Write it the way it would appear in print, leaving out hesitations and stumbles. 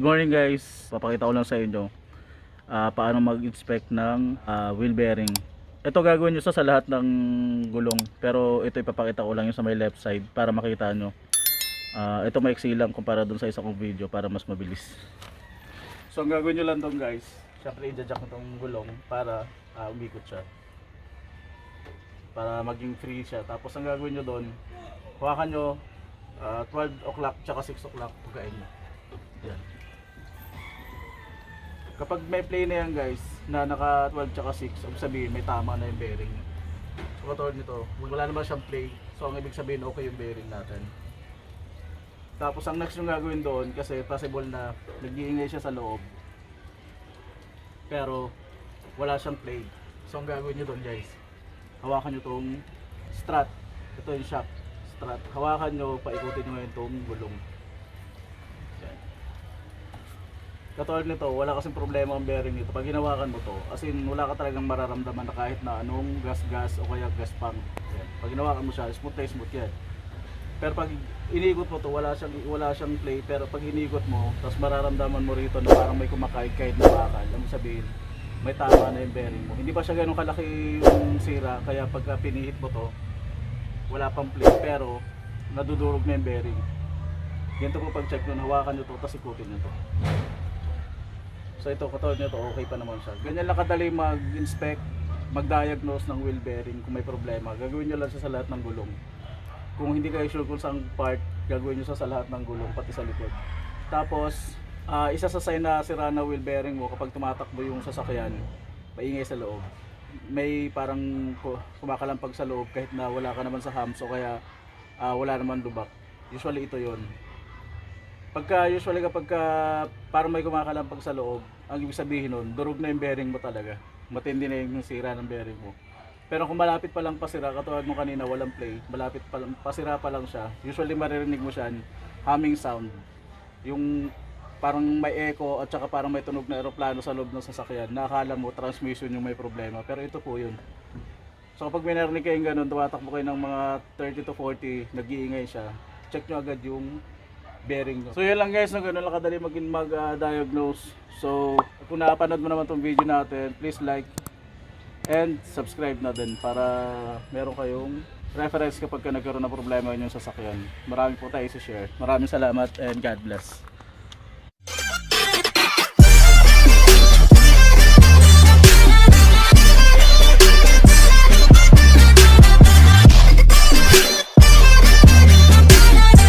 morning guys, papakita ko lang sa inyo paano mag-inspect ng wheel bearing. Ito gagawin nyo sa lahat ng gulong, pero ito ipapakita ko lang yung sa may left side para makita nyo. Ito maiksi lang kumpara dun sa isa kong video para mas mabilis. So ang gagawin nyo lang dun guys, syempre i-jack na tong gulong para umikot siya, para maging free siya. Tapos ang gagawin nyo dun, hawakan nyo 12 o'clock tsaka 6 o'clock pagkain nyo. Yan. Kapag may play na yan guys, na naka 12 tsaka 6, ibig sabihin may tama na yung bearing. So katulad nito, wala naman siyang play, so ang ibig sabihin okay yung bearing natin. Tapos ang next yung gagawin doon, kasi possible na nag-iingay siya sa loob, pero wala siyang play. So ang gagawin nyo doon guys, hawakan nyo tong strut, ito yung shock strut, hawakan nyo, paikutin nyo ngayon tong gulong. Katulad nito, wala kasing problema ang bearing nito. Pag hinawakan mo to, as in wala ka talagang mararamdaman na kahit na anong gas-gas o kaya gas-pump. Pag hinawakan mo siya, smooth na smooth yan. Pero pag iniikot mo to, wala siyang play. Pero pag iniikot mo, tapos mararamdaman mo rito na parang may kumakahit-kahit na bakal. Ang sabihin, may tama na yung bearing mo. Hindi pa siya ganun kalaki yung sira, kaya pagka pinihit mo to, wala pang play. Pero nadudurog na yung bearing. Ganito po pag-check nun, hawakan nyo to, tapos ikutin nyo to. So ito, katulad nyo to, okay pa naman siya. Ganyan lang kadali mag-inspect, mag-diagnose ng wheel bearing kung may problema. Gagawin nyo lang siya sa lahat ng gulong. Kung hindi kayo sure kung saan part, gagawin nyo siya sa lahat ng gulong, pati sa likod. Tapos, isa sa sign na sira na wheel bearing mo kapag tumatakbo yung sasakyan, maingay sa loob. May parang kumakalampag sa loob kahit na wala ka naman sa hams o kaya wala naman lubak. Usually ito yon. Usually kapag parang may kumakalampag sa loob, ang ibig sabihin nun, durog na yung bearing mo talaga. Matindi na yung sira ng bearing mo. Pero kung malapit pa lang pasira, katulad mo kanina walang play, malapit pa lang, pasira pa lang siya, usually maririnig mo siya, humming sound. Yung parang may echo at saka parang may tunog na eroplano sa loob ng sasakyan, nakakala mo transmission yung may problema. Pero ito po yun. So kapag may narinig kayong ganun, tumatakbo kayo ng mga 30 to 40, nag-iingay siya, check nyo agad yung bearing nyo. So yun lang guys, ganun lang kadali mag-diagnose. So kung napanood mo naman tong video natin, please like and subscribe na din para meron kayong reference kapag nagkaroon ng problema yun yung sasakyan. Marami po tayo i-share. Maraming salamat and God bless.